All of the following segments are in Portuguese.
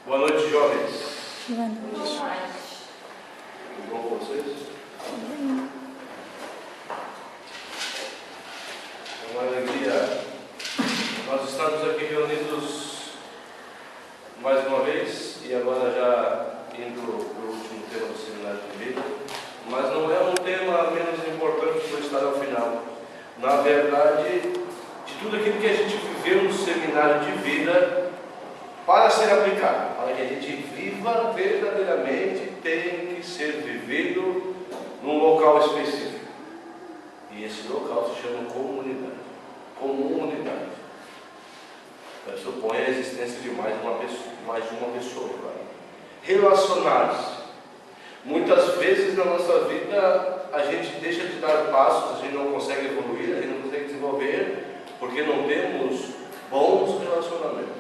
Boa noite, jovens. Boa noite. Tudo bom com vocês? É uma alegria nós estamos aqui reunidos mais uma vez e agora já indo para o último tema do Seminário de Vida, mas não é um tema menos importante por estar ao final. Na verdade, de tudo aquilo que a gente viveu no Seminário de Vida, para ser aplicado, para que a gente viva verdadeiramente, tem que ser vivido num local específico. E esse local se chama comunidade. Comunidade. Pressupõe a existência de mais de uma pessoa. Claro. Relacionar-se. Muitas vezes na nossa vida a gente deixa de dar passos, a gente não consegue evoluir, a gente não consegue desenvolver, porque não temos bons relacionamentos.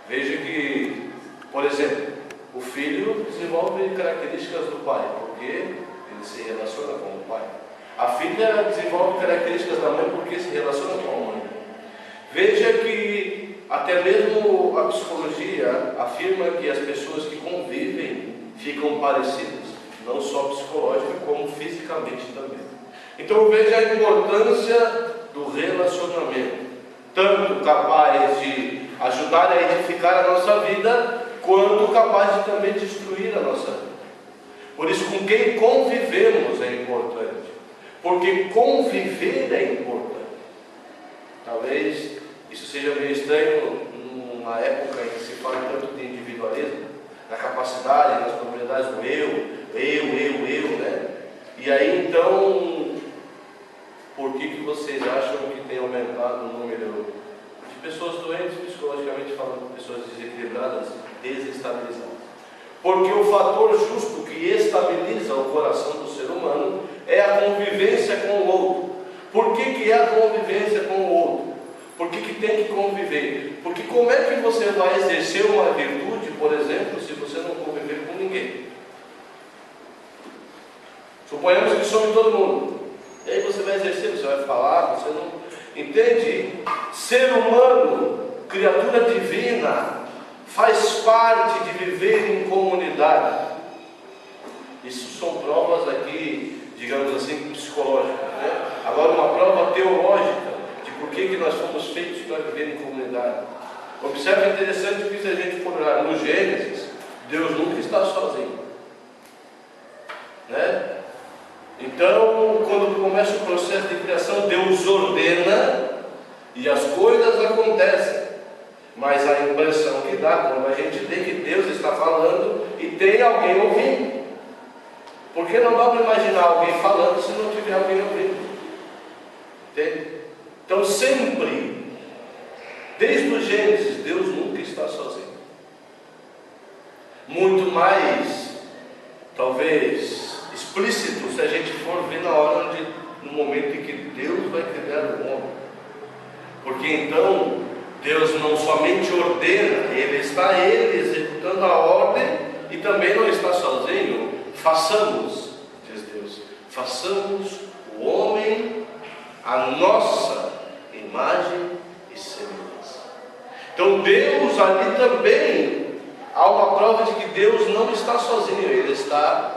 Veja que, por exemplo, o filho desenvolve características do pai, porque ele se relaciona com o pai. A filha desenvolve características da mãe porque se relaciona com a mãe. Veja que até mesmo a psicologia afirma que as pessoas que convivem ficam parecidas, não só psicológica, como fisicamente também. Então veja a importância do relacionamento, tanto capaz de ajudar a edificar a nossa vida, quanto capaz de também destruir a nossa vida. Por isso, com quem convivemos é importante, porque conviver é importante. Talvez isso seja meio estranho numa época em que se fala tanto de individualismo, na capacidade, nas propriedades do eu, né? E aí então, por que vocês acham que tem aumentado o número de pessoas doentes, psicologicamente falando, pessoas desequilibradas, desestabilizadas? Porque o fator justo que estabiliza o coração do ser humano é a convivência com o outro. Por que é a convivência com o outro? Por que tem que conviver? Porque como é que você vai exercer uma virtude, por exemplo, se você não conviver com ninguém? Suponhamos que some todo mundo. E aí você vai exercer, você vai falar, você não... Entende? Ser humano, criatura divina, faz parte de viver em comunidade. Isso são provas aqui, digamos assim, psicológicas, né? Agora uma prova teológica de por que nós fomos feitos para viver em comunidade. Observe, interessante que se a gente for olhar no Gênesis, Deus nunca está sozinho, né? Então, quando começa o processo de criação, Deus ordena e as coisas acontecem. Mas a impressão que dá quando a gente vê que Deus está falando e tem alguém ouvindo. Porque não dá para imaginar alguém falando se não tiver alguém ouvindo. Entende? Então sempre, desde o Gênesis, Deus nunca está sozinho. Muito mais, talvez, explícito se a gente for ver no momento em que Deus vai criar o homem. Porque então Deus não somente ordena, Ele está executando a ordem e também não está sozinho. Façamos, diz Deus, façamos o homem a nossa imagem e semelhança. Então Deus ali também há uma prova de que Deus não está sozinho, Ele está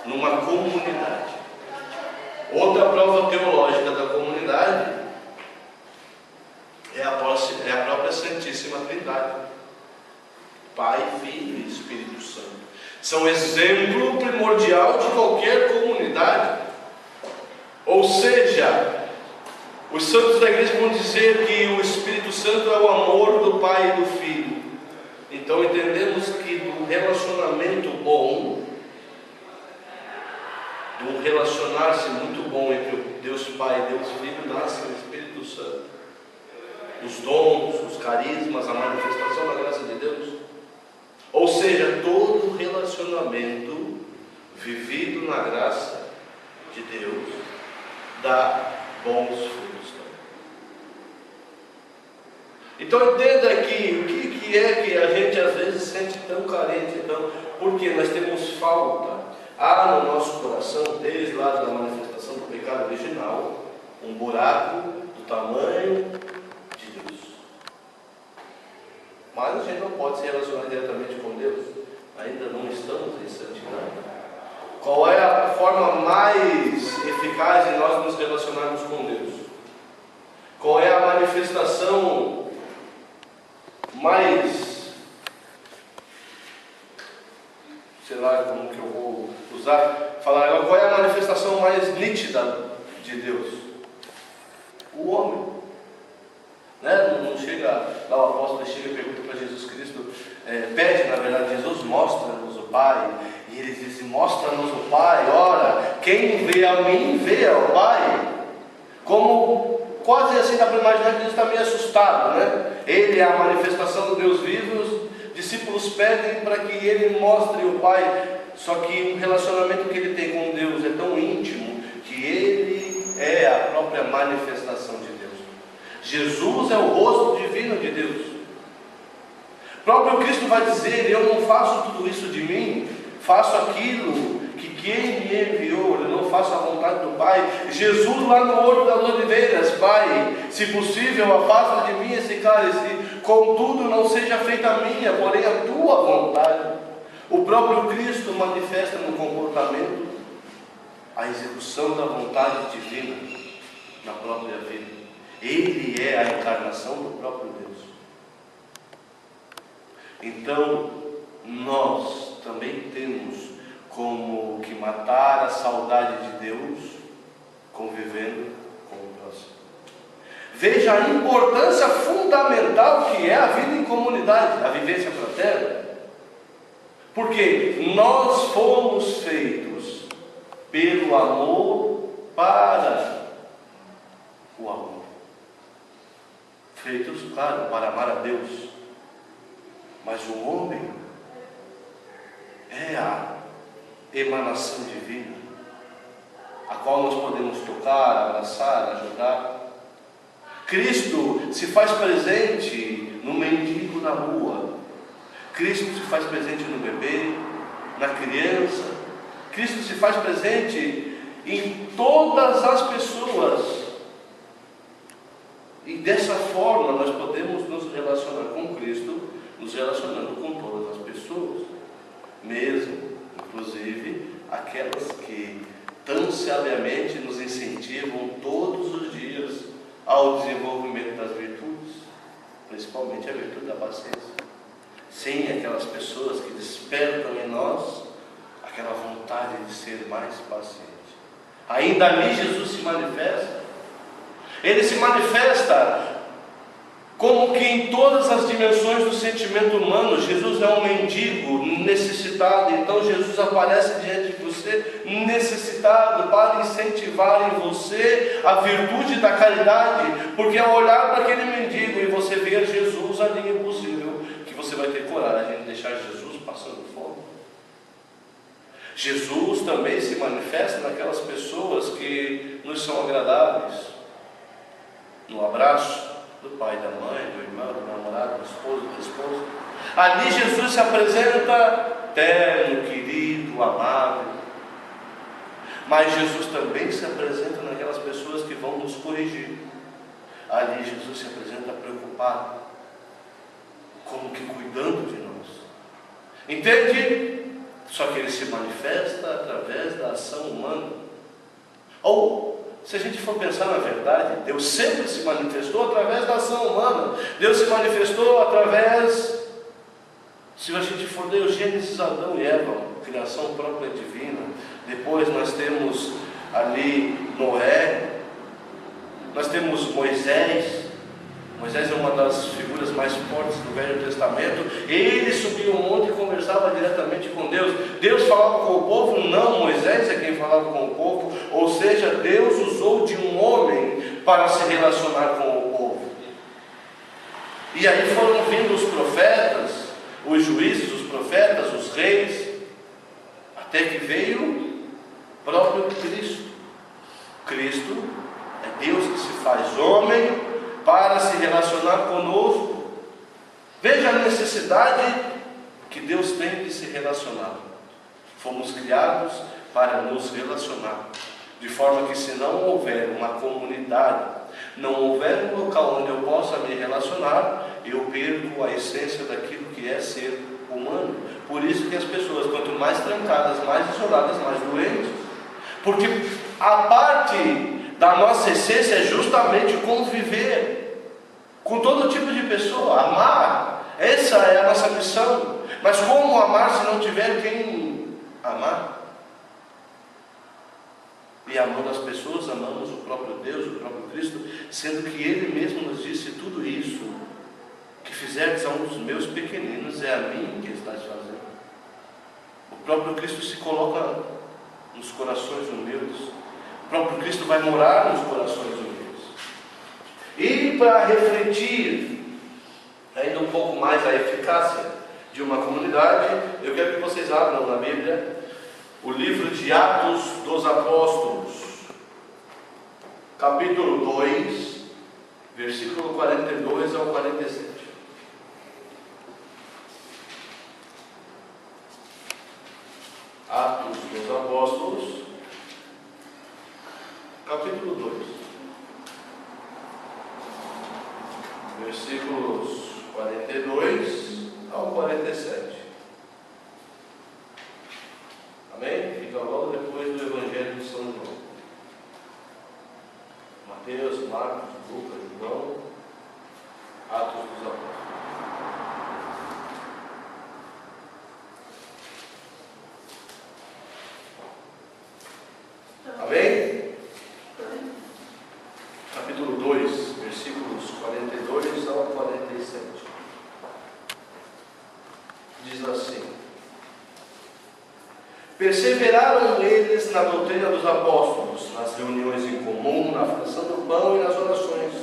numa comunidade. Outra prova teológica da comunidade é a própria Santíssima Trindade, Pai, Filho e Espírito Santo. São exemplo primordial de qualquer comunidade. Ou seja, os santos da igreja vão dizer que o Espírito Santo é o amor do Pai e do Filho. Então entendemos que do relacionamento bom, do relacionar-se muito bom entre Deus Pai e Deus Filho, nasce o Espírito Santo. Os dons, os carismas, a manifestação da graça de Deus. Ou seja, todo relacionamento vivido na graça de Deus dá bons frutos também. Então entenda aqui o que é que a gente às vezes sente tão carente. Então, porque nós temos falta. Há no nosso coração, desde lá da manifestação do pecado original, um buraco do tamanho de Deus. Mas a gente não pode se relacionar diretamente com Deus. Ainda não estamos em santidade. Qual é a forma mais eficaz de nós nos relacionarmos com Deus? Qual é a manifestação mais, sei lá como que eu vou falar agora, qual é a manifestação mais nítida de Deus? O homem. Né? Não chega, lá o apóstolo chega e pergunta para Jesus Cristo, pede, na verdade, Jesus, mostra-nos o Pai. E ele diz, mostra-nos o Pai. Ora, quem vê a mim, vê ao Pai. Como quase assim dá para imaginar que Jesus está meio assustado, né? Ele é a manifestação do Deus vivo, os discípulos pedem para que ele mostre o Pai. Só que o relacionamento que ele tem com Deus é tão íntimo que ele é a própria manifestação de Deus. Jesus é o rosto divino de Deus. O próprio Cristo vai dizer, eu não faço tudo isso de mim, faço aquilo que quem me enviou, eu não faço a vontade do Pai. Jesus lá no Horto das Oliveiras, Pai, se possível, afasta de mim esse cálice, contudo não seja feita a minha, porém a tua vontade. O próprio Cristo manifesta no comportamento a execução da vontade divina na própria vida. Ele é a encarnação do próprio Deus. Então, nós também temos como que matar a saudade de Deus convivendo com o próximo. Veja a importância fundamental que é a vida em comunidade, a vivência fraterna. Porque nós fomos feitos pelo amor para o amor. Feitos, claro, para amar a Deus. Mas o homem é a emanação divina, a qual nós podemos tocar, abraçar, ajudar. Cristo se faz presente no mendigo na rua. Cristo se faz presente no bebê, na criança. Cristo se faz presente em todas as pessoas. E dessa forma nós podemos nos relacionar com Cristo, nos relacionando com todas as pessoas, mesmo, inclusive, aquelas que tão sabiamente nos incentivam todos os dias ao desenvolvimento das virtudes, principalmente a virtude da paciência. Sim, aquelas pessoas que despertam em nós aquela vontade de ser mais paciente. Ainda ali Jesus se manifesta. Ele se manifesta como que em todas as dimensões do sentimento humano. Jesus é um mendigo necessitado, então Jesus aparece diante de você necessitado para incentivar em você a virtude da caridade, porque ao olhar para aquele mendigo e você ver Jesus ali, é impossível que você vai ter coragem de deixar Jesus passando fome. Jesus também se manifesta naquelas pessoas que nos são agradáveis, no abraço do pai, da mãe, do irmão, do namorado, do esposo, da esposa. Ali Jesus se apresenta terno, querido, amável. Mas Jesus também se apresenta naquelas pessoas que vão nos corrigir. Ali Jesus se apresenta preocupado, como que cuidando de nós. Entende? Só que ele se manifesta através da ação humana. Ou, se a gente for pensar na verdade, Deus sempre se manifestou através da ação humana. Deus se manifestou através, se a gente for ler o Gênesis, Adão e Eva, criação própria divina. Depois nós temos ali Noé, nós temos Moisés. Moisés é uma das figuras mais fortes do Velho Testamento. Ele subia um monte e conversava diretamente com Deus. Deus falava com o povo? Não, Moisés é quem falava com o povo. Ou seja, Deus usou de um homem para se relacionar com o povo. E aí foram vindo os profetas, os juízes, os profetas, os reis, até que veio o próprio Cristo. Cristo é Deus que se faz homem para se relacionar conosco. Veja a necessidade que Deus tem de se relacionar. Fomos criados para nos relacionar, de forma que se não houver uma comunidade, não houver um local onde eu possa me relacionar, eu perco a essência daquilo que é ser humano. Por isso que as pessoas, quanto mais trancadas, mais isoladas, mais doentes. Porque a parte da nossa essência é justamente conviver com todo tipo de pessoa, amar. Essa é a nossa missão. Mas como amar se não tiver quem amar? E amando as pessoas, amamos o próprio Deus, o próprio Cristo, sendo que Ele mesmo nos disse: tudo isso que fizerdes a um dos meus pequeninos, é a mim que estás fazendo. O próprio Cristo se coloca nos corações humildes. O próprio Cristo vai morar nos corações humildes. E para refletir ainda um pouco mais a eficácia de uma comunidade, eu quero que vocês abram na Bíblia o livro de Atos dos Apóstolos, capítulo 2, versículo 42 ao 47. Atos dos Apóstolos, capítulo 2, versículos 42 ao 47. Amém? Fica logo depois do Evangelho de São João. Mateus, Marcos, Lucas, João, Atos dos Apóstolos. Amém? Capítulo 2, versículos 42 ao 47. Diz assim: perseveraram eles na doutrina dos apóstolos, nas reuniões em comum, na fração do pão e nas orações.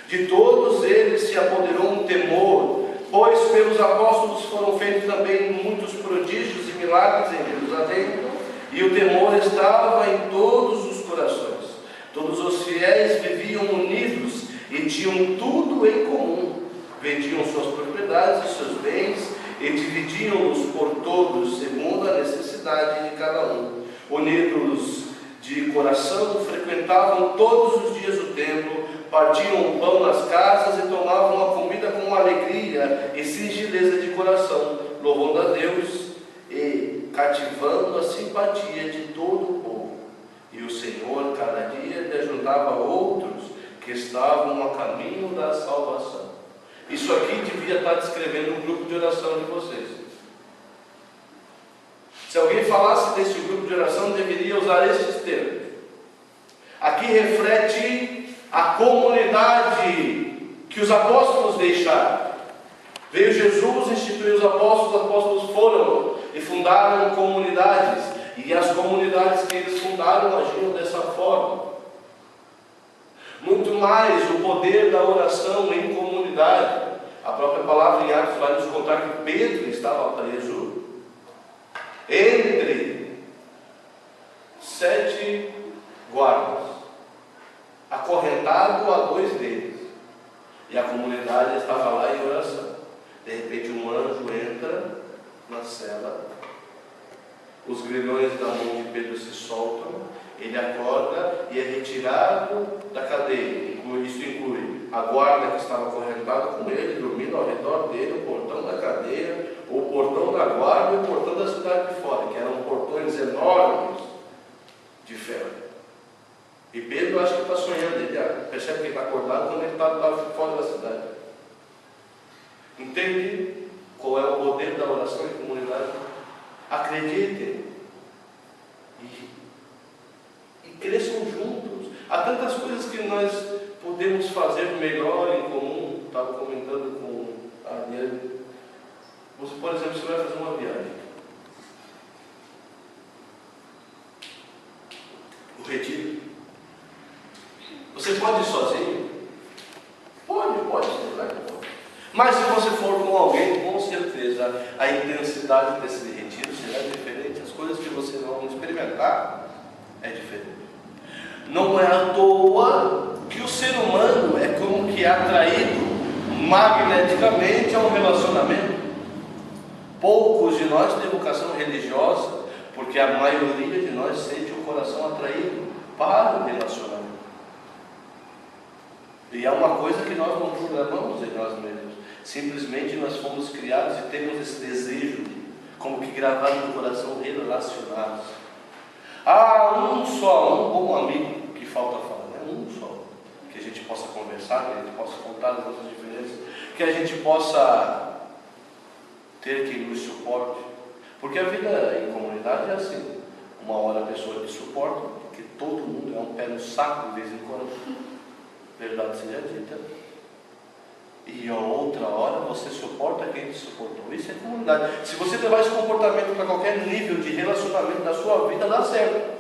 De todos eles se apoderou um temor, pois pelos apóstolos foram feitos também muitos prodígios e milagres em Jerusalém, e o temor estava em todos os corações. Todos os fiéis viviam unidos e tinham tudo em comum. Vendiam suas propriedades e seus bens e dividiam-os por todos, segundo a necessidade de cada um. Unidos de coração, frequentavam todos os dias o templo, partiam o pão nas casas e tomavam a comida com alegria e singeleza de coração, louvando a Deus e cativando a simpatia de todo o povo. E o Senhor cada dia lhe ajuntava outros que estavam a caminho da salvação. Isso aqui devia estar descrevendo um grupo de oração de vocês. Se alguém falasse desse grupo de oração, deveria usar esses termos. Aqui reflete a comunidade que os apóstolos deixaram. Veio Jesus, instituiu os apóstolos foram e fundaram comunidades, e as comunidades que eles fundaram agiam dessa forma. Muito mais o poder da oração em comunidade. A própria palavra em Atos vai nos contar que Pedro estava preso entre 7 guardas, acorrentado a 2 deles, e a comunidade estava lá em oração. De repente um anjo entra na cela, os grilhões da mão de Pedro se soltam, ele acorda e é retirado da cadeia. Isso inclui a guarda que estava acorrentada com ele, dormindo ao redor dele, o portão da cadeia, o portão da guarda e o portão da cidade de fora, que eram portões enormes de ferro. E Pedro acha que está sonhando, ele percebe que ele está acordado quando ele está fora da cidade. Entende qual é o poder da oração em comunidade? Acreditem e cresçam juntos. Há tantas coisas que nós podemos fazer melhor em comum. Estava comentando com a Ariane. Você, por exemplo, você vai fazer uma viagem. O retiro. Você pode ir sozinho? Pode sim, vai. Mas se você for com alguém, com certeza a intensidade desse retiro será diferente. As coisas que vocês vão experimentar é diferente. Não é à toa que o ser humano é como que atraído magneticamente a um relacionamento. Poucos de nós têm vocação religiosa, porque a maioria de nós sente o coração atraído para o relacionamento. E é uma coisa que nós não programamos em nós mesmos. Simplesmente nós fomos criados e temos esse desejo, como que gravado no coração, relacionados. Um bom amigo que falta falar, né? Um só, que a gente possa conversar, que a gente possa contar as nossas diferenças, que a gente possa ter quem nos suporte, porque a vida em comunidade é assim. Uma hora a pessoa te suporta, porque todo mundo é um pé no saco de vez em quando, verdade seja dita, e a outra hora você suporta quem te suportou. Isso é comunidade. Se você levar esse comportamento para qualquer nível de relacionamento da sua vida, dá certo.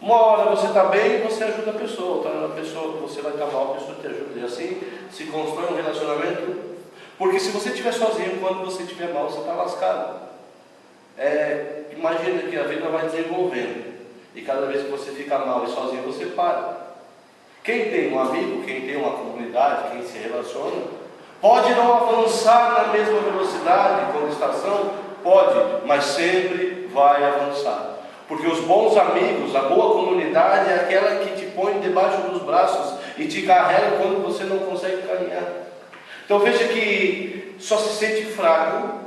Uma hora você está bem, você ajuda a pessoa, outra hora a pessoa, você vai estar mal, a pessoa te ajuda, e assim se constrói um relacionamento. Porque se você estiver sozinho, quando você estiver mal, você está lascado. Imagina que a vida vai desenvolvendo, e cada vez que você fica mal e sozinho, você para. Quem tem um amigo, quem tem uma comunidade, quem se relaciona, pode não avançar na mesma velocidade quando estação, pode, mas sempre vai avançar. Porque os bons amigos, a boa comunidade é aquela que te põe debaixo dos braços e te carrega quando você não consegue caminhar. Então veja que só se sente fraco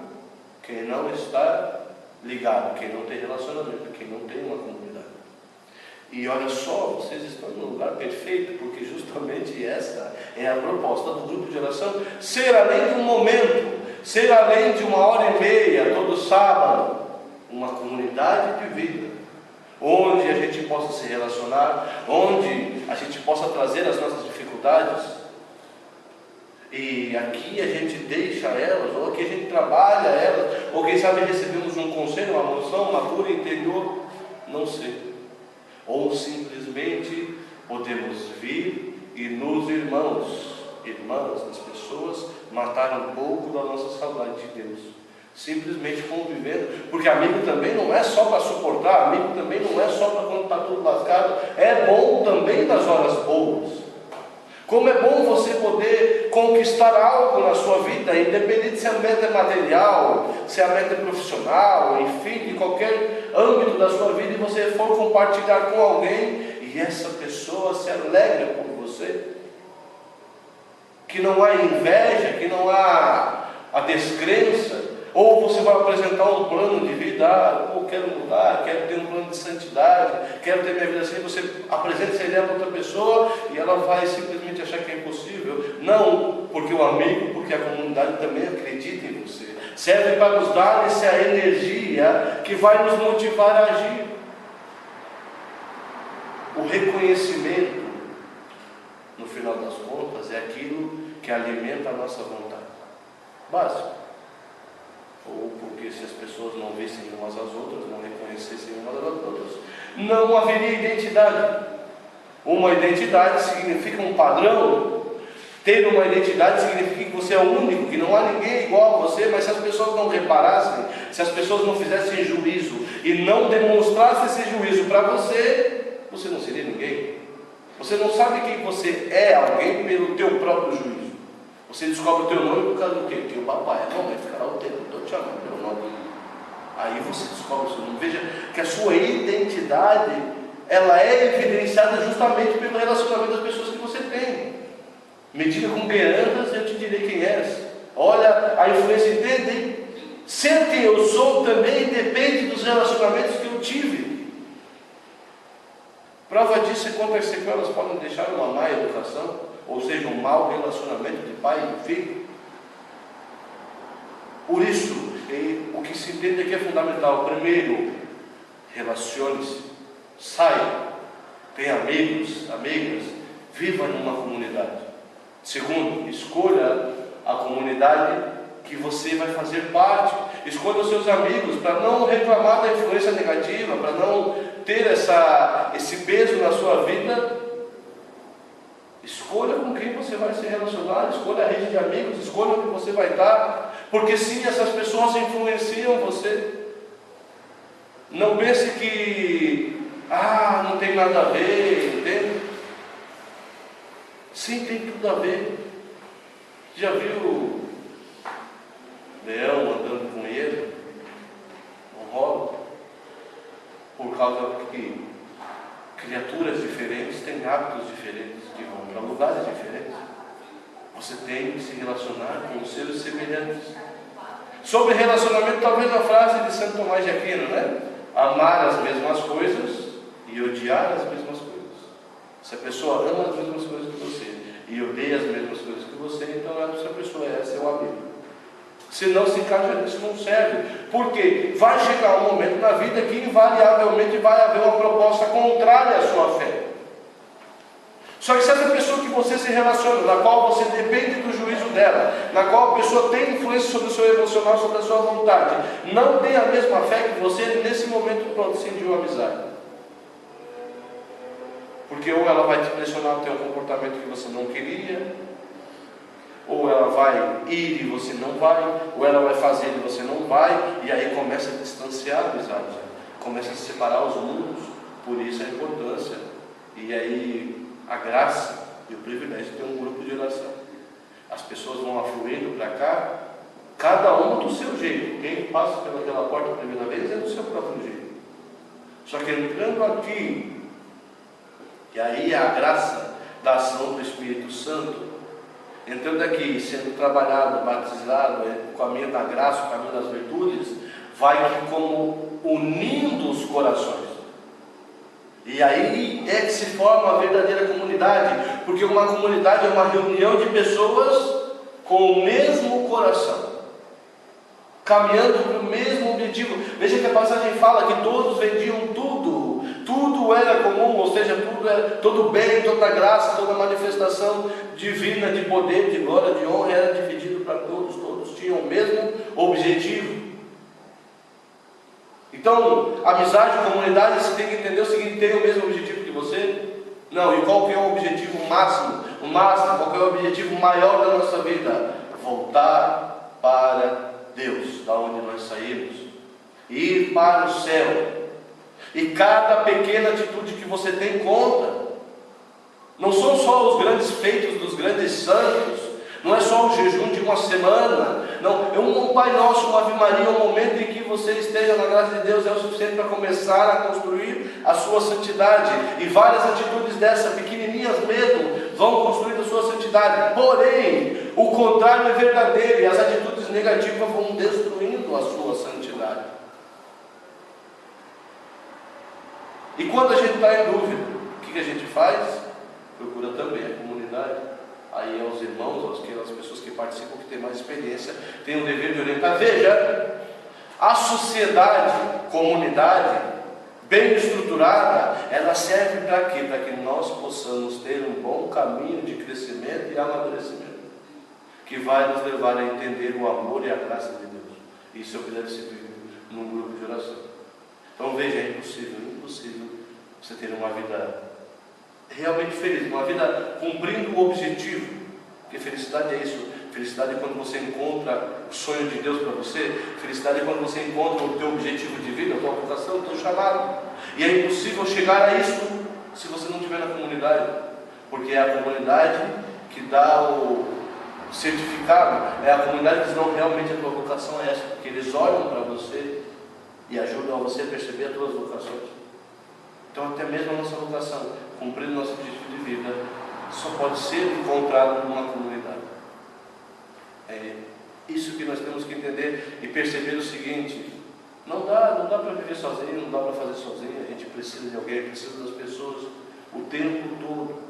quem não está ligado, quem não tem relacionamento, quem não tem uma comunidade. E olha só, vocês estão no lugar perfeito, porque justamente essa é a proposta do grupo de oração. Ser além de um momento, ser além de 1h30 todo sábado, uma comunidade de vida, onde a gente possa se relacionar, onde a gente possa trazer as nossas dificuldades, e aqui a gente deixa elas, ou aqui a gente trabalha elas, ou quem sabe recebemos um conselho, uma moção, uma cura interior, não sei. Ou simplesmente podemos vir e nos irmãs, as pessoas mataram um pouco da nossa saudade de Deus. Simplesmente convivendo, porque amigo também não é só para suportar, amigo também não é só para quando está tudo lascado, é bom também nas horas boas. Como é bom você poder conquistar algo na sua vida, independente se a meta é material, se a meta é profissional, enfim, de qualquer âmbito da sua vida, e você for compartilhar com alguém, e essa pessoa se alegra por você. Que não há inveja, que não há a descrença. Ou você vai apresentar um plano de vida, eu quero mudar, quero ter um plano de santidade, quero ter minha vida assim, você apresenta essa ideia para outra pessoa e ela vai simplesmente achar que é impossível. Não, porque o amigo, porque a comunidade também acredita em você. Serve para nos dar essa energia que vai nos motivar a agir. O reconhecimento, no final das contas, é aquilo que alimenta a nossa vontade. Básico. Ou porque se as pessoas não vissem umas às outras, não reconhecessem umas às outras, não haveria identidade. Uma identidade significa um padrão. Ter uma identidade significa que você é o único, que não há ninguém igual a você, mas se as pessoas não reparassem, se as pessoas não fizessem juízo e não demonstrassem esse juízo para você, você não seria ninguém. Você não sabe quem você é, alguém pelo teu próprio juízo. Você descobre o teu nome por causa do quê? Teu papai, a mamãe ficará o tempo todo te chamando pelo nome. Aí você descobre o seu nome. Veja que a sua identidade, ela é evidenciada justamente pelo relacionamento das pessoas que você tem. Me diga com quem andas, eu te direi quem és. Olha a influência, entende? Ser quem eu sou também depende dos relacionamentos que eu tive. Prova disso é quantas sequelas podem deixar uma má educação, ou seja, um mau relacionamento de pai e filho. Por isso, o que se entende aqui é fundamental. Primeiro, relacione-se, saia, tenha amigos, amigas, viva numa comunidade. Segundo, escolha a comunidade que você vai fazer parte. Escolha os seus amigos para não reclamar da influência negativa, para não ter esse peso na sua vida. Escolha com quem você vai se relacionar, escolha a rede de amigos, escolha onde você vai estar, porque sim, essas pessoas influenciam você. Não pense que, não tem nada a ver, entende? Sim, tem tudo a ver. Já viu leão andando com ele? Não rola. Por causa que criaturas diferentes têm hábitos diferentes, que vão para lugares diferentes. Você tem que se relacionar com os seus semelhantes. Sobre relacionamento, talvez a frase de Santo Tomás de Aquino, né? Amar as mesmas coisas e odiar as mesmas coisas. Se a pessoa ama as mesmas coisas que você e odeia as mesmas coisas que você, então essa pessoa é seu amigo. Se não se encaixa nisso, não serve. Porque vai chegar um momento na vida que invariavelmente vai haver uma proposta contrária à sua fé. Só que se essa pessoa que você se relaciona, na qual você depende do juízo dela, na qual a pessoa tem influência sobre o seu emocional, sobre a sua vontade, não tem a mesma fé que você, nesse momento pronto, sentiu amizade. Porque ou ela vai te pressionar a ter um comportamento que você não queria, ou ela vai ir e você não vai, ou ela vai fazer e você não vai, e aí começa a distanciar a amizade, começa a separar os mundos. Por isso a importância, e aí a graça e o privilégio de ter um grupo de oração. As pessoas vão afluindo para cá, cada um do seu jeito. Quem passa pelaquela porta a primeira vez é do seu próprio jeito. Só que entrando aqui, e aí a graça da ação do Espírito Santo, entrando aqui, sendo trabalhado, batizado, o caminho da graça, o caminho das virtudes, vai como unindo os corações. E aí é que se forma a verdadeira comunidade, porque uma comunidade é uma reunião de pessoas com o mesmo coração, caminhando para o mesmo objetivo. Veja que a passagem fala que todos vendiam tudo, tudo era comum, ou seja, tudo era, todo bem, toda graça, toda manifestação divina de poder, de glória, de honra, era dividido para todos, todos tinham o mesmo objetivo. Então, amizade, comunidade, você tem que entender o seguinte: tem o mesmo objetivo que você? Não. E qual que é o objetivo máximo? O máximo, qual que é o objetivo maior da nossa vida? Voltar para Deus, da onde nós saímos, ir para o céu. E cada pequena atitude que você tem conta. Não são só os grandes feitos dos grandes santos, não é só o jejum de uma semana, não, é um Pai Nosso, uma Ave Maria, um momento em que você esteja na graça de Deus é o suficiente para começar a construir a sua santidade. E várias atitudes dessas, pequenininhas mesmo, vão construir a sua santidade. Porém, o contrário é verdadeiro, e as atitudes negativas vão destruindo a sua santidade. E quando a gente está em dúvida, o que a gente faz? Procura também a comunidade. Aí aos irmãos, aquelas pessoas que participam, que têm mais experiência, têm o dever de orientar. Veja, a sociedade, comunidade, bem estruturada, ela serve para quê? Para que nós possamos ter um bom caminho de crescimento e amadurecimento, que vai nos levar a entender o amor e a graça de Deus. Isso é o que deve ser vivido num grupo de oração. Então veja, é impossível você ter uma vida realmente feliz, uma vida cumprindo o objetivo, porque felicidade é isso. Felicidade é quando você encontra o sonho de Deus para você. Felicidade é quando você encontra o teu objetivo de vida, a tua vocação, o teu chamado. E é impossível chegar a isso se você não estiver na comunidade, porque é a comunidade que dá o certificado, é a comunidade que diz: não, realmente a tua vocação é essa, porque eles olham para você e ajudam a você a perceber as tuas vocações. Então até mesmo a nossa vocação, cumprindo nosso objetivo de vida, só pode ser encontrado numa comunidade. É isso que nós temos que entender e perceber o seguinte: não dá para viver sozinho, não dá para fazer sozinho. A gente precisa de alguém, precisa das pessoas o tempo todo,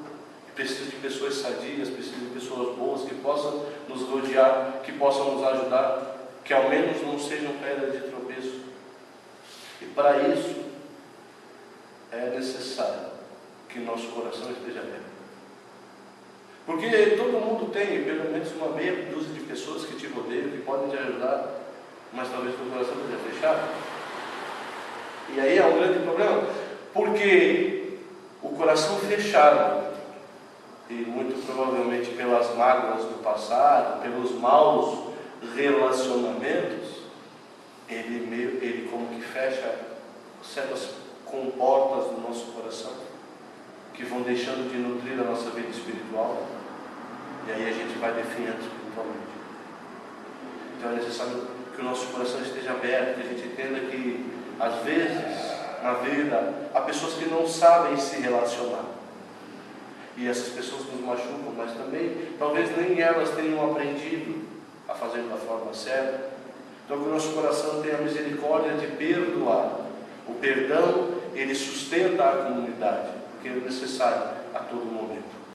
precisa de pessoas sadias, precisa de pessoas boas que possam nos rodear, que possam nos ajudar, que ao menos não sejam pedras de tropeço. E para isso é necessário que nosso coração esteja aberto. Porque todo mundo tem pelo menos uma meia dúzia de pessoas que te rodeiam, que podem te ajudar, mas talvez o coração esteja fechado. E aí é um grande problema, porque o coração fechado, e muito provavelmente pelas mágoas do passado, pelos maus relacionamentos, ele como que fecha certas comportas do nosso coração, que vão deixando de nutrir a nossa vida espiritual, e aí a gente vai definhando espiritualmente. Então é necessário que o nosso coração esteja aberto, que a gente entenda que às vezes na vida há pessoas que não sabem se relacionar, e essas pessoas nos machucam, mas também talvez nem elas tenham aprendido a fazer da forma certa. Então que o nosso coração tenha a misericórdia de perdoar. O perdão, ele sustenta a comunidade, porque é necessário a todo momento.